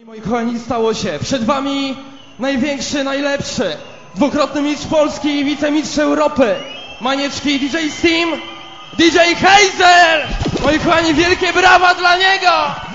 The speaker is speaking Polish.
I moi kochani, stało się. Przed wami największy, najlepszy, dwukrotny mistrz Polski i wicemistrz Europy. Manieczki DJ Steam, DJ Hazel! Moi kochani, wielkie brawa dla niego!